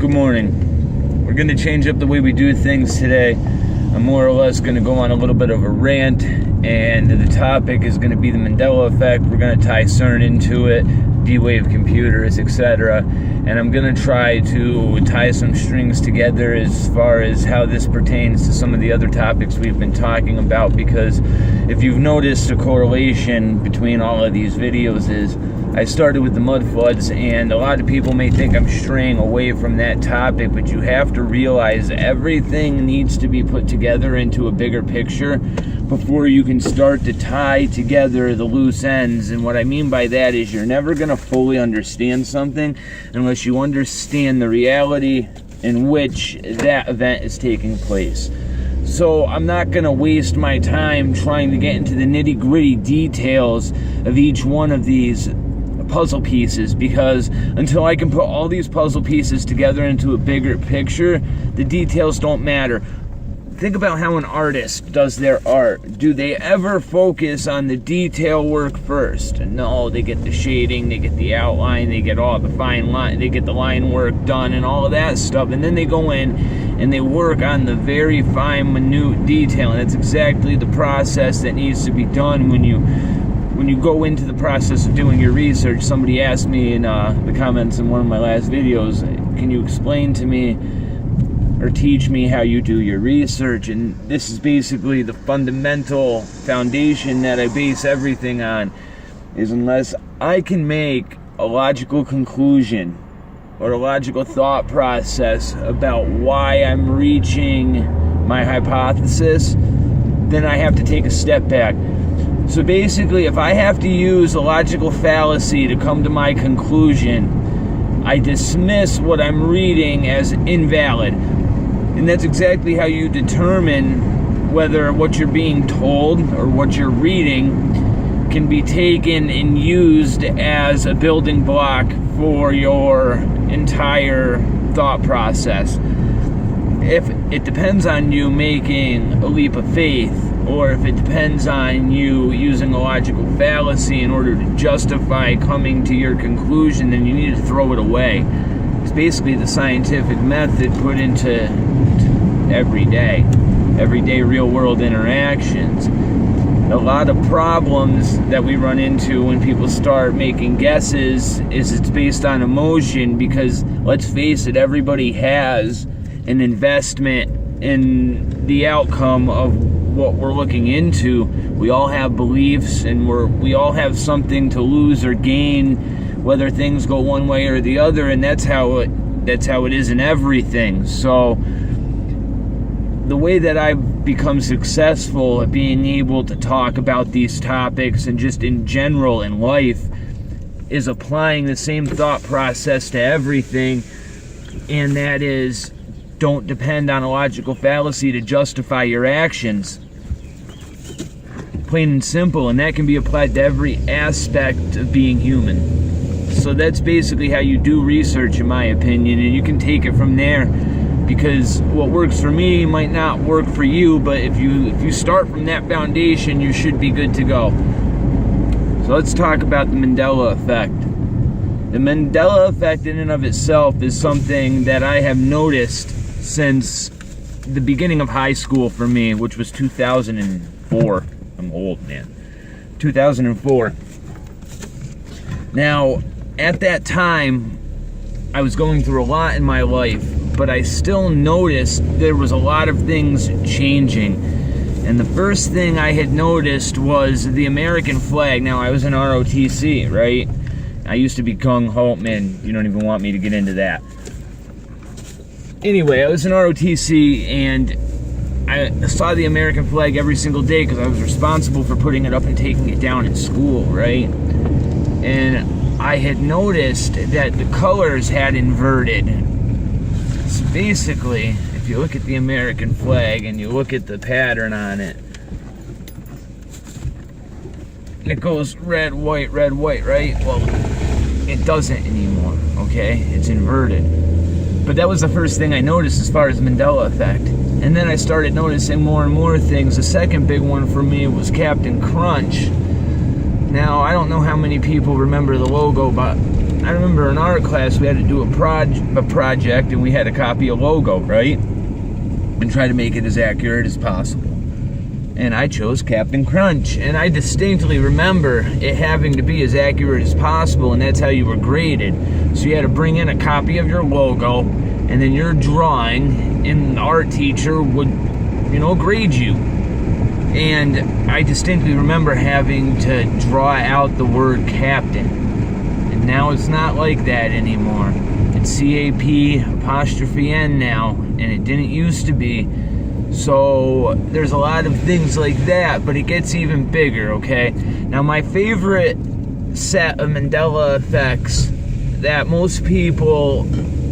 Good morning. We're going to change up the way we do things today. I'm more or less going to go on a little bit of a rant, and the topic is going to be the Mandela effect. We're going to tie CERN into it, D-Wave computers, etc. And I'm going to try to tie some strings together as far as how this pertains to some of the other topics we've been talking about, because if you've noticed a correlation between all of these videos is I started with the mud floods, and a lot of people may think I'm straying away from that topic, but you have to realize everything needs to be put together into a bigger picture before you can start to tie together the loose ends. And what I mean by that is you're never going to fully understand something unless you understand the reality in which that event is taking place. So I'm not going to waste my time trying to get into the nitty-gritty details of each one of these puzzle pieces, because until I can put all these puzzle pieces together into a bigger picture, the details don't matter. Think about how an artist does their art. Do they ever focus on the detail work first? No, they get the shading, they get the outline, they get all the fine line, they get the line work done and all of that stuff, and then they go in and they work on the very fine, minute detail. And that's exactly the process that needs to be done when you go into the process of doing your research. Somebody asked me in the comments in one of my last videos, can you explain to me or teach me how you do your research? And this is basically the fundamental foundation that I base everything on, is unless I can make a logical conclusion or a logical thought process about why I'm reaching my hypothesis, then I have to take a step back. So basically, if I have to use a logical fallacy to come to my conclusion, I dismiss what I'm reading as invalid. And that's exactly how you determine whether what you're being told or what you're reading can be taken and used as a building block for your entire thought process. If it depends on you making a leap of faith, or if it depends on you using a logical fallacy in order to justify coming to your conclusion, then you need to throw it away. It's basically the scientific method put into everyday real world interactions. A lot of problems that we run into when people start making guesses is it's based on emotion, because let's face it, everybody has an investment in the outcome of what we're looking into. We all have beliefs, and we all have something to lose or gain, whether things go one way or the other, and that's how it is in everything. So the way that I've become successful at being able to talk about these topics and just in general in life is applying the same thought process to everything, and that is, don't depend on a logical fallacy to justify your actions. Plain and simple, and that can be applied to every aspect of being human. So that's basically how you do research, in my opinion, and you can take it from there, because what works for me might not work for you, but if you start from that foundation, you should be good to go. So let's talk about the Mandela effect. The Mandela effect in and of itself is something that I have noticed since the beginning of high school for me, which was 2004. I'm old, man. 2004. Now, at that time, I was going through a lot in my life, but I still noticed there was a lot of things changing. And the first thing I had noticed was the American flag. Now, I was in ROTC, right? I used to be gung-ho. Man, you don't even want me to get into that. Anyway, I was in ROTC, and I saw the American flag every single day because I was responsible for putting it up and taking it down in school, right? And I had noticed that the colors had inverted. So basically, if you look at the American flag and you look at the pattern on it, it goes red, white, right? Well, it doesn't anymore, okay? It's inverted. But that was the first thing I noticed as far as Mandela effect. And then I started noticing more and more things. The second big one for me was Captain Crunch. Now, I don't know how many people remember the logo, but I remember in art class we had to do a project, and we had to copy a logo, right? And try to make it as accurate as possible. And I chose Captain Crunch, and I distinctly remember it having to be as accurate as possible, and that's how you were graded. So you had to bring in a copy of your logo, and then your drawing, and the art teacher would, grade you. And I distinctly remember having to draw out the word captain. And now it's not like that anymore. It's CAP''N now, and it didn't used to be. So there's a lot of things like that, but it gets even bigger, okay? Now my favorite set of Mandela effects that most people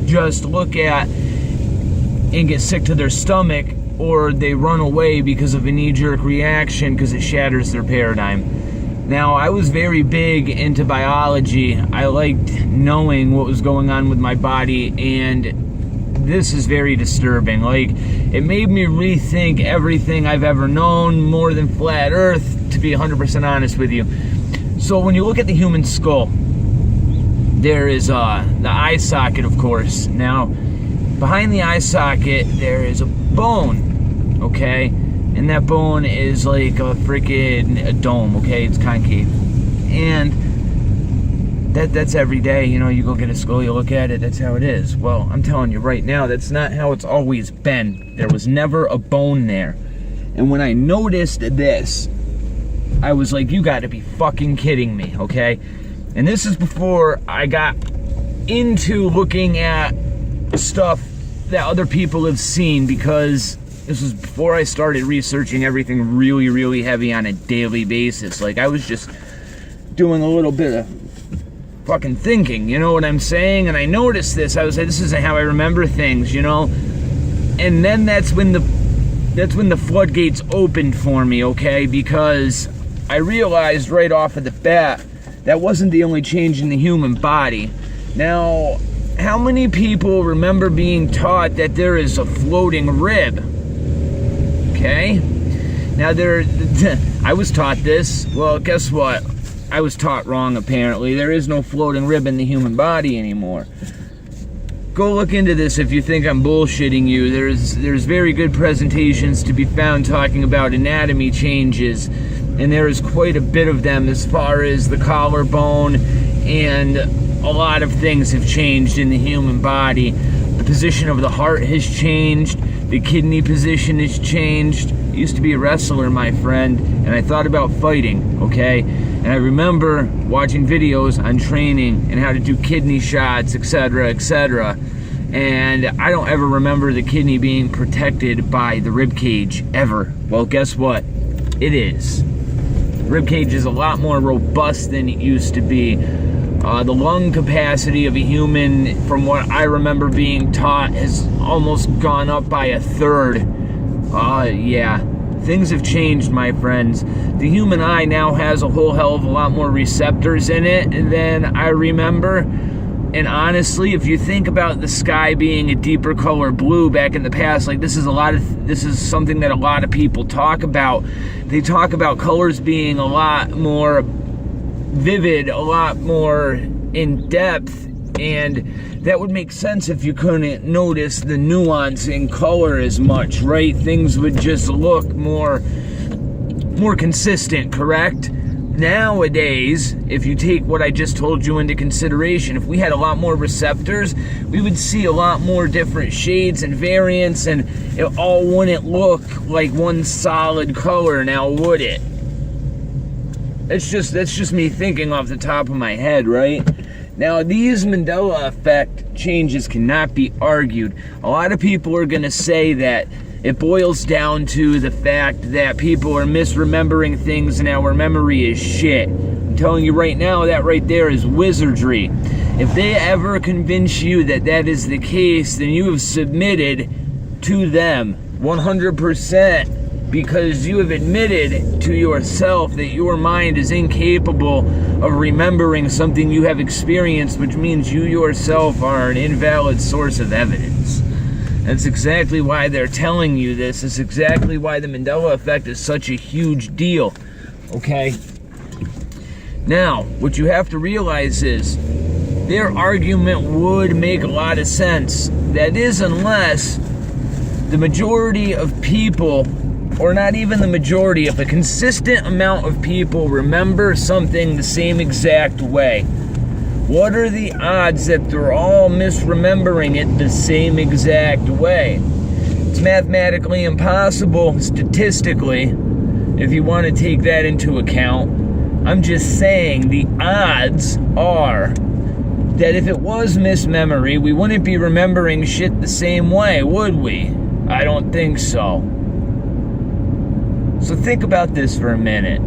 just look at and get sick to their stomach, or they run away because of a knee-jerk reaction because it shatters their paradigm. Now, I was very big into biology. I liked knowing what was going on with my body, and this is very disturbing. Like, it made me rethink everything I've ever known, more than flat Earth, to be 100% honest with you. So when you look at the human skull, there is the eye socket, of course. Now, behind the eye socket, there is a bone, okay? And that bone is like a freaking dome, okay? It's concave. And that's every day, you go get a skull, you look at it, that's how it is. Well, I'm telling you right now, that's not how it's always been. There was never a bone there. And when I noticed this, I was like, you gotta be fucking kidding me, okay? And this is before I got into looking at stuff that other people have seen, because this was before I started researching everything really, really heavy on a daily basis. Like, I was just doing a little bit of fucking thinking, you know what I'm saying? And I noticed this. I was like, this isn't how I remember things, And then that's when the floodgates opened for me, okay? Because I realized right off of the bat that wasn't the only change in the human body. Now, how many people remember being taught that there is a floating rib? Okay? Now, I was taught this. Well, guess what? I was taught wrong, apparently. There is no floating rib in the human body anymore. Go look into this if you think I'm bullshitting you. There's very good presentations to be found talking about anatomy changes, and there is quite a bit of them as far as the collarbone, and a lot of things have changed in the human body. The position of the heart has changed. The kidney position has changed. I used to be a wrestler, my friend, and I thought about fighting, okay? And I remember watching videos on training and how to do kidney shots, etc., etc. And I don't ever remember the kidney being protected by the rib cage, ever. Well, guess what? It is. The rib cage is a lot more robust than it used to be. The lung capacity of a human, from what I remember being taught, has almost gone up by a third. Yeah. Things have changed, my friends. The human eye now has a whole hell of a lot more receptors in it than I remember. And honestly, if you think about the sky being a deeper color blue back in the past, like this is something that a lot of people talk about. They talk about colors being a lot more vivid, a lot more in depth, and that would make sense if you couldn't notice the nuance in color as much, right? Things would just look more consistent, correct? Nowadays, if you take what I just told you into consideration, if we had a lot more receptors, we would see a lot more different shades and variants, and it all wouldn't look like one solid color, now would it? That's just me thinking off the top of my head, right? Now, these Mandela effect changes cannot be argued. A lot of people are going to say that it boils down to the fact that people are misremembering things and our memory is shit. I'm telling you right now, that right there is wizardry. If they ever convince you that that is the case, then you have submitted to them 100%. Because you have admitted to yourself that your mind is incapable of remembering something you have experienced, which means you yourself are an invalid source of evidence. That's exactly why they're telling you this. It's exactly why the Mandela effect is such a huge deal, okay? Now, what you have to realize is, their argument would make a lot of sense. That is, unless the majority of people, or not even the majority, if a consistent amount of people remember something the same exact way, what are the odds that they're all misremembering it the same exact way? It's mathematically impossible, statistically, if you want to take that into account. I'm just saying the odds are that if it was mismemory, we wouldn't be remembering shit the same way, would we? I don't think so. So think about this for a minute.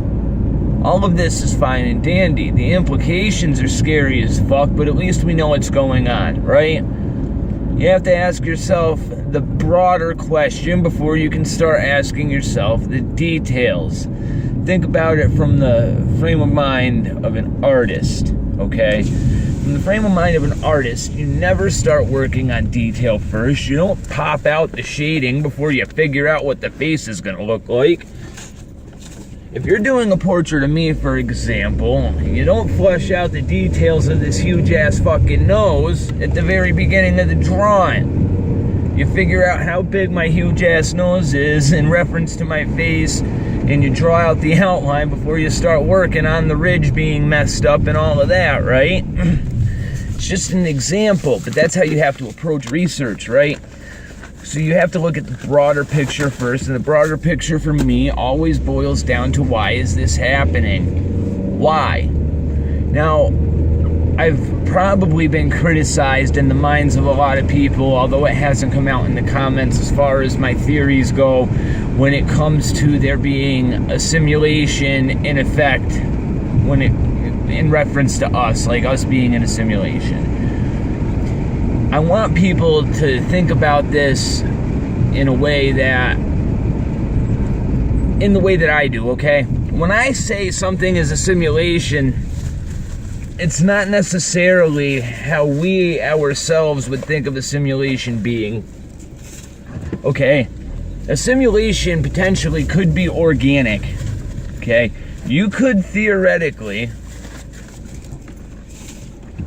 All of this is fine and dandy. The implications are scary as fuck, but at least we know what's going on, right? You have to ask yourself the broader question before you can start asking yourself the details. Think about it from the frame of mind of an artist, okay? From the frame of mind of an artist, you never start working on detail first. You don't pop out the shading before you figure out what the face is going to look like. If you're doing a portrait of me, for example, you don't flesh out the details of this huge-ass fucking nose at the very beginning of the drawing. You figure out how big my huge-ass nose is in reference to my face, and you draw out the outline before you start working on the ridge being messed up and all of that, right? It's just an example, but that's how you have to approach research, right? So you have to look at the broader picture first, and the broader picture for me always boils down to, why is this happening? Why? Now, I've probably been criticized in the minds of a lot of people, although it hasn't come out in the comments as far as my theories go, when it comes to there being a simulation in effect, when it, in reference to us, like us being in a simulation. I want people to think about this in the way that I do, okay? When I say something is a simulation, it's not necessarily how we ourselves would think of a simulation being. Okay? A simulation potentially could be organic, okay? You could theoretically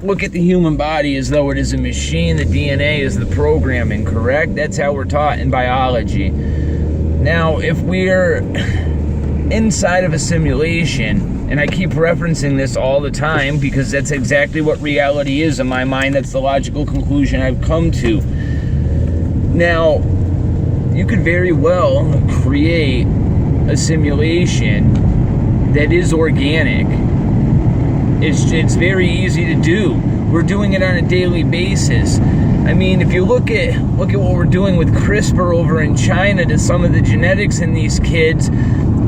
look at the human body as though it is a machine. The DNA is the programming, correct? That's how we're taught in biology. Now, if we're inside of a simulation, and I keep referencing this all the time because that's exactly what reality is in my mind, that's the logical conclusion I've come to. Now, you could very well create a simulation that is organic. It's very easy to do. We're doing it on a daily basis. I mean, if you look at what we're doing with CRISPR over in China to some of the genetics in these kids,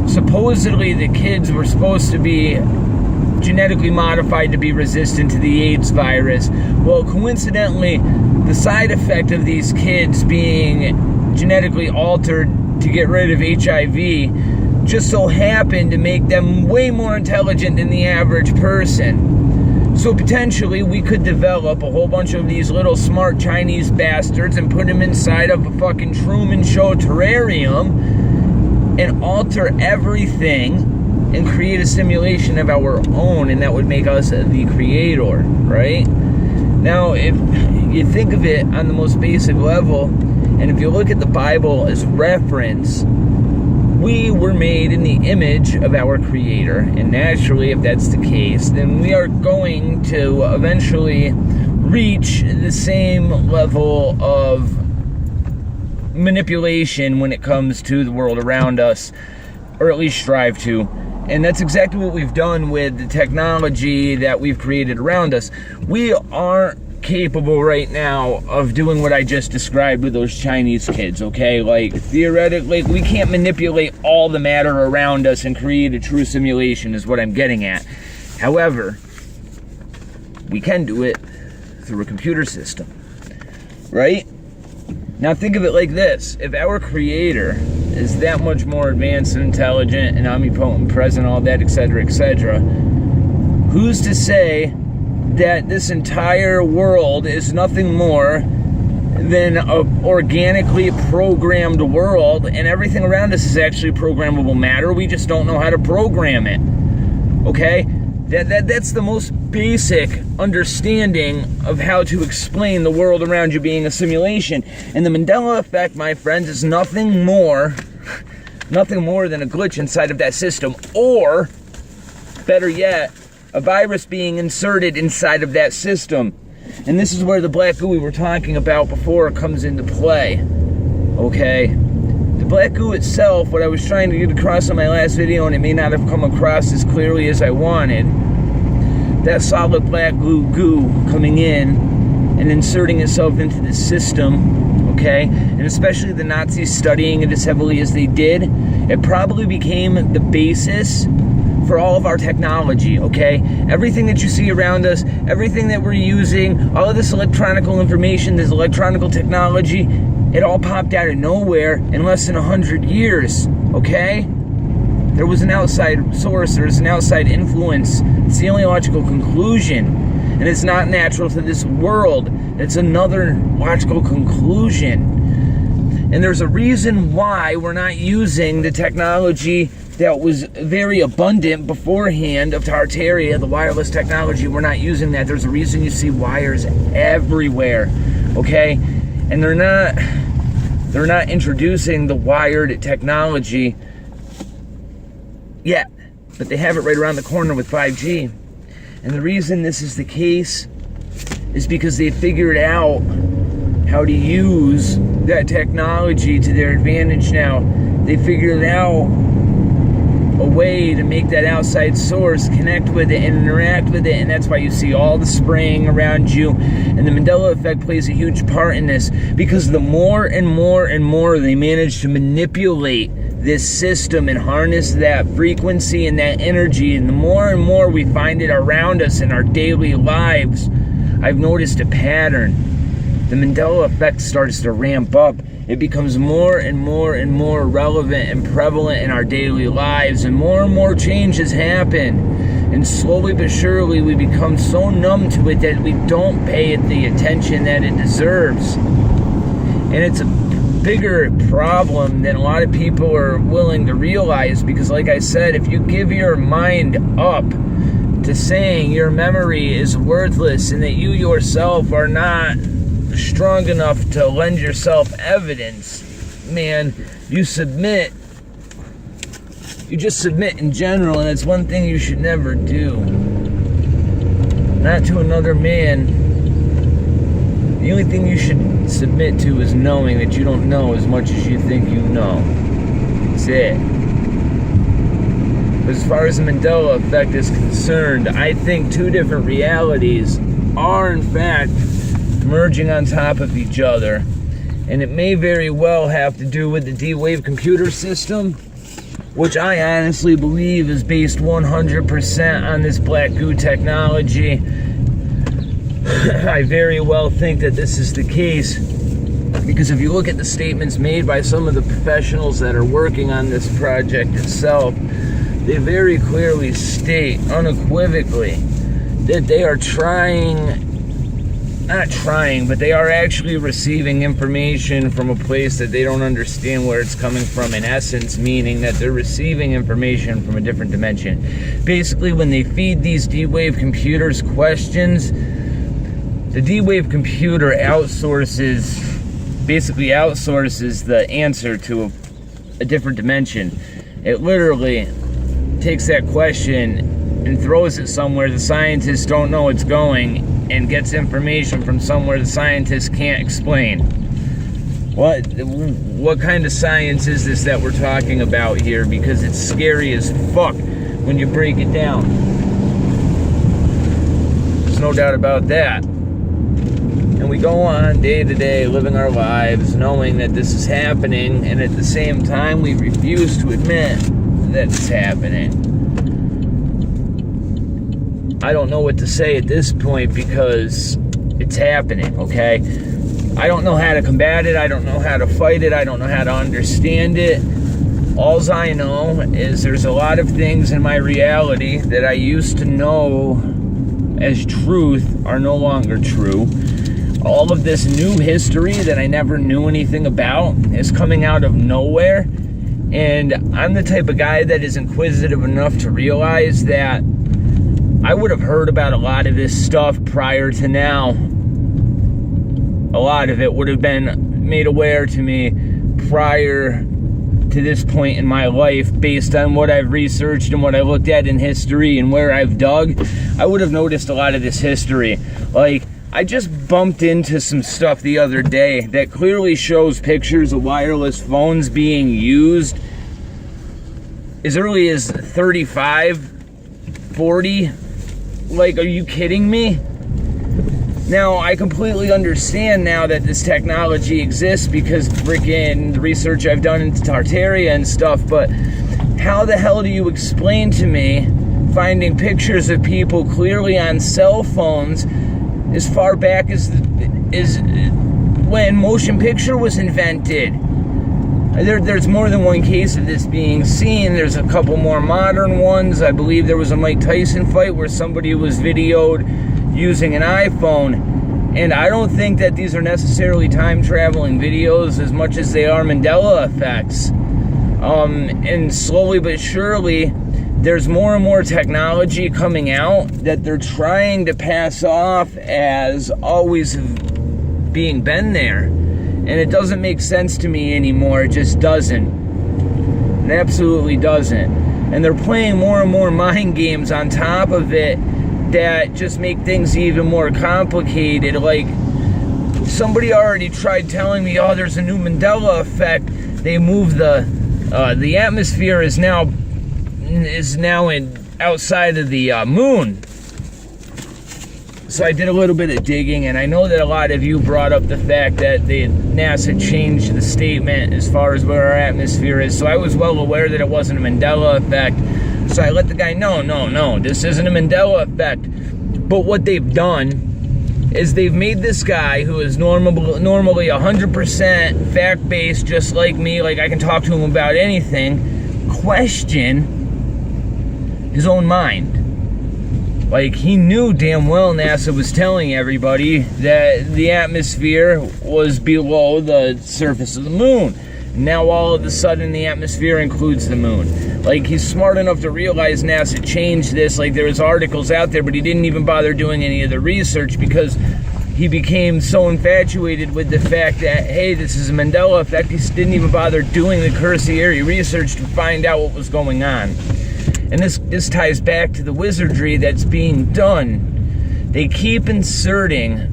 supposedly the kids were supposed to be genetically modified to be resistant to the AIDS virus. Well, coincidentally, the side effect of these kids being genetically altered to get rid of HIV just so happened to make them way more intelligent than the average person. So potentially we could develop a whole bunch of these little smart Chinese bastards and put them inside of a fucking Truman Show terrarium and alter everything and create a simulation of our own, and that would make us the creator, right? Now, if you think of it on the most basic level, and if you look at the Bible as reference, we were made in the image of our Creator, and naturally, if that's the case, then we are going to eventually reach the same level of manipulation when it comes to the world around us, or at least strive to. And that's exactly what we've done with the technology that we've created around us. We aren't capable right now of doing what I just described with those Chinese kids, okay? Like, theoretically, we can't manipulate all the matter around us and create a true simulation, is what I'm getting at. However, we can do it through a computer system, right? Now think of it like this. If our Creator is that much more advanced and intelligent and omnipotent, present, all that, etc., etc., who's to say that this entire world is nothing more than an organically programmed world, and everything around us is actually programmable matter? We just don't know how to program it, okay? That's the most basic understanding of how to explain the world around you being a simulation. And the Mandela effect, my friends, is nothing more than a glitch inside of that system, or better yet, a virus being inserted inside of that system. And this is where the black goo we were talking about before comes into play. Okay? The black goo itself, what I was trying to get across in my last video, and it may not have come across as clearly as I wanted, that solid black goo coming in and inserting itself into the system, okay? And especially the Nazis studying it as heavily as they did, it probably became the basis for all of our technology, okay? Everything that you see around us, everything that we're using, all of this electronical information, this electronical technology, it all popped out of nowhere in less than 100 years, okay? There was an outside source, there was an outside influence. It's the only logical conclusion. And it's not natural to this world. It's another logical conclusion. And there's a reason why we're not using the technology that was very abundant beforehand of Tartaria, the wireless technology. We're not using that. There's a reason you see wires everywhere, okay? And they're not introducing the wired technology yet, but they have it right around the corner with 5G. And the reason this is the case is because they figured out how to use that technology to their advantage now. They figured out a way to make that outside source connect with it and interact with it, and that's why you see all the spraying around you. And the Mandela effect plays a huge part in this, because the more and more and more they manage to manipulate this system and harness that frequency and that energy, and the more and more we find it around us in our daily lives, I've noticed a pattern. The Mandela effect starts to ramp up. It becomes more and more and more relevant and prevalent in our daily lives, and more changes happen. And slowly but surely we become so numb to it that we don't pay it the attention that it deserves. And it's a bigger problem than a lot of people are willing to realize, because like I said, if you give your mind up to saying your memory is worthless and that you yourself are not strong enough to lend yourself evidence, man, you just submit in general, and it's one thing you should never do. Not to another man. The only thing you should submit to is knowing that you don't know as much as you think you know. That's it. But as far as the Mandela effect is concerned, I think two different realities are in fact merging on top of each other. And it may very well have to do with the D-Wave computer system, which I honestly believe is based 100% on this black goo technology. I very well think that this is the case, because if you look at the statements made by some of the professionals that are working on this project itself, they very clearly state unequivocally that they are but they are actually receiving information from a place that they don't understand where it's coming from, in essence, meaning that they're receiving information from a different dimension. Basically, when they feed these D-Wave computers questions, the D-Wave computer basically outsources the answer to a different dimension. It literally takes that question and throws it somewhere the scientists don't know it's going, and gets information from somewhere the scientists can't explain. What kind of science is this that we're talking about here? Because it's scary as fuck when you break it down. There's no doubt about that. And we go on day to day living our lives knowing that this is happening, and at the same time we refuse to admit that it's happening. I don't know what to say at this point, because it's happening, okay? I don't know how to combat it. I don't know how to fight it. I don't know how to understand it. Alls I know is there's a lot of things in my reality that I used to know as truth are no longer true. All of this new history that I never knew anything about is coming out of nowhere. And I'm the type of guy that is inquisitive enough to realize that I would have heard about a lot of this stuff prior to now. A lot of it would have been made aware to me prior to this point in my life, based on what I've researched and what I looked at in history and where I've dug. I would have noticed a lot of this history. Like, I just bumped into some stuff the other day that clearly shows pictures of wireless phones being used as early as 35, 40. Like, are you kidding me? Now, I completely understand now that this technology exists because freaking the research I've done into Tartaria and stuff, but how the hell do you explain to me finding pictures of people clearly on cell phones as far back as when motion picture was invented? There's more than one case of this being seen. There's a couple more modern ones. I believe there was a Mike Tyson fight where somebody was videoed using an iPhone. And I don't think that these are necessarily time-traveling videos as much as they are Mandela effects. And slowly but surely, there's more and more technology coming out that they're trying to pass off as always being been there. And it doesn't make sense to me anymore. It just doesn't. It absolutely doesn't. And they're playing more and more mind games on top of it that just make things even more complicated. Like, somebody already tried telling me, oh, there's a new Mandela effect. They moved the atmosphere is now in outside of the moon. So I did a little bit of digging, and I know that a lot of you brought up the fact that NASA changed the statement as far as where our atmosphere is. So I was well aware that it wasn't a Mandela effect. So I let the guy know, no, this isn't a Mandela effect. But what they've done is they've made this guy, who is normally 100% fact-based, just like me, like I can talk to him about anything, question his own mind. Like, he knew damn well NASA was telling everybody that the atmosphere was below the surface of the moon. Now all of a sudden the atmosphere includes the moon. Like, he's smart enough to realize NASA changed this. Like, there was articles out there, but he didn't even bother doing any of the research because he became so infatuated with the fact that, hey, this is a Mandela effect. He didn't even bother doing the cursory research to find out what was going on. And this ties back to the wizardry that's being done. They keep inserting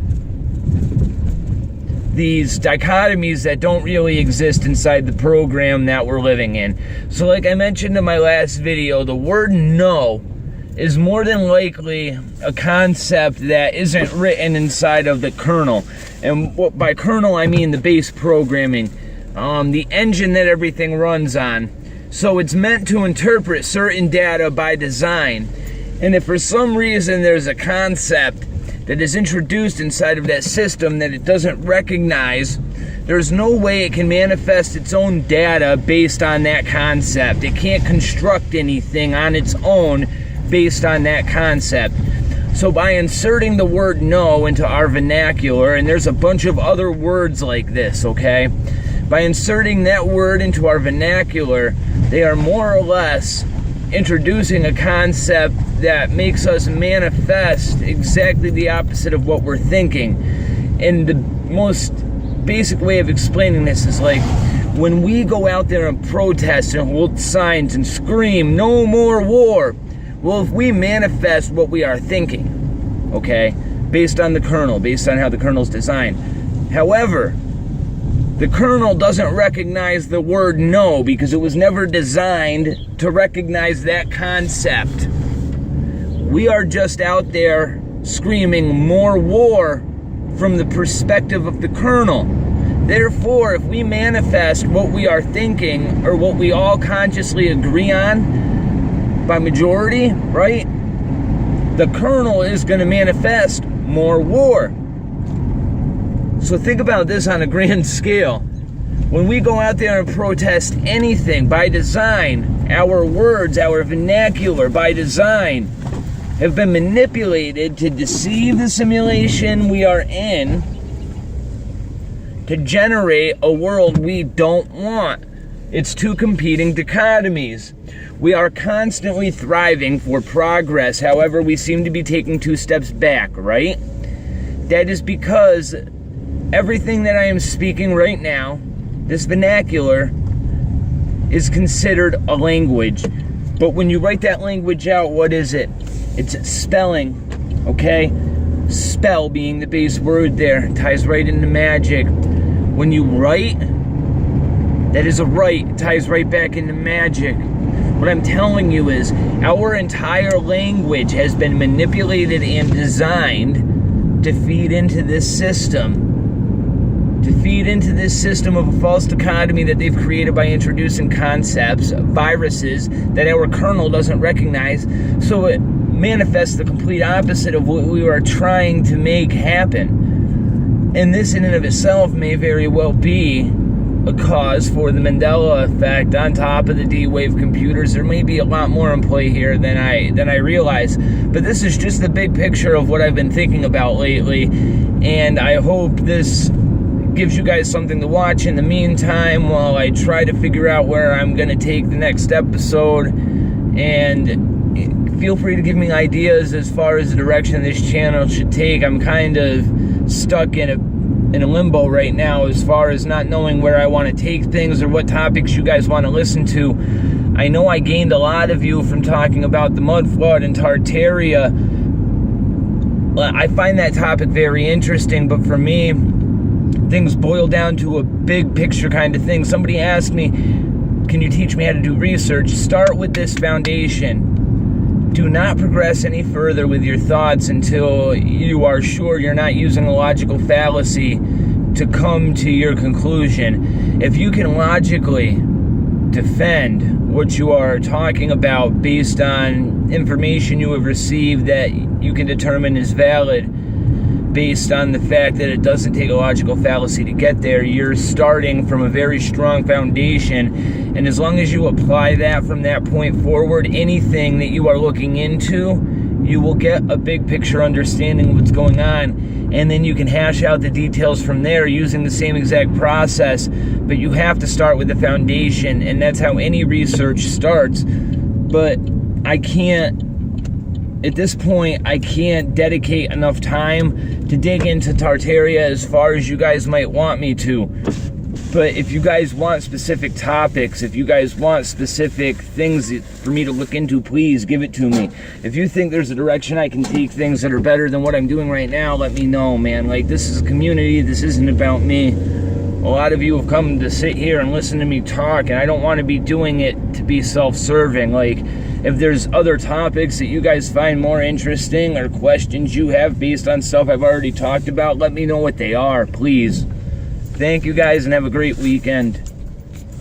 these dichotomies that don't really exist inside the program that we're living in. So like I mentioned in my last video, the word no is more than likely a concept that isn't written inside of the kernel. And by kernel, I mean the base programming, the engine that everything runs on. So it's meant to interpret certain data by design. And if for some reason there's a concept that is introduced inside of that system that it doesn't recognize, there's no way it can manifest its own data based on that concept. It can't construct anything on its own based on that concept. So by inserting the word no into our vernacular, and there's a bunch of other words like this, okay? By inserting that word into our vernacular, they are more or less introducing a concept that makes us manifest exactly the opposite of what we're thinking. And the most basic way of explaining this is like when we go out there and protest and hold signs and scream, no more war. Well, if we manifest what we are thinking, okay, based on the kernel, based on how the kernel's designed. However, the kernel doesn't recognize the word no because it was never designed to recognize that concept. We are just out there screaming more war from the perspective of the kernel. Therefore, if we manifest what we are thinking or what we all consciously agree on by majority, right? The kernel is going to manifest more war. So think about this on a grand scale. When we go out there and protest anything by design, our words, our vernacular by design have been manipulated to deceive the simulation we are in, to generate a world we don't want. It's two competing dichotomies. We are constantly thriving for progress. However, we seem to be taking 2 steps back, right? That is because everything that I am speaking right now, this vernacular, is considered a language. But when you write that language out, what is it? It's spelling, okay? Spell being the base word there, ties right into magic. When you write, that is a write, ties right back into magic. What I'm telling you is, our entire language has been manipulated and designed to feed into this system. To feed into this system of a false dichotomy that they've created by introducing concepts, viruses, that our kernel doesn't recognize. So it manifests the complete opposite of what we are trying to make happen. And this in and of itself may very well be a cause for the Mandela effect on top of the D-Wave computers. There may be a lot more in play here than I realize. But this is just the big picture of what I've been thinking about lately. And I hope this gives you guys something to watch in the meantime while I try to figure out where I'm going to take the next episode. And feel free to give me ideas as far as the direction this channel should take. I'm kind of stuck in a limbo right now as far as not knowing where I want to take things or what topics you guys want to listen to. I know I gained a lot of you from talking about the mud flood and Tartaria. I find that topic very interesting, but for me, things boil down to a big picture kind of thing. Somebody asked me, can you teach me how to do research? Start with this foundation. Do not progress any further with your thoughts until you are sure you're not using a logical fallacy to come to your conclusion. If you can logically defend what you are talking about based on information you have received that you can determine is valid, based on the fact that it doesn't take a logical fallacy to get there, you're starting from a very strong foundation. And as long as you apply that from that point forward, anything that you are looking into, you will get a big picture understanding of what's going on. And then you can hash out the details from there using the same exact process. But you have to start with the foundation, and that's how any research starts. But at this point, I can't dedicate enough time to dig into Tartaria as far as you guys might want me to. But if you guys want specific topics, if you guys want specific things for me to look into, please give it to me. If you think there's a direction I can take things that are better than what I'm doing right now, let me know, man. Like, this is a community. This isn't about me. A lot of you have come to sit here and listen to me talk, and I don't want to be doing it to be self-serving. Like, if there's other topics that you guys find more interesting or questions you have based on stuff I've already talked about, let me know what they are, please. Thank you guys, and have a great weekend.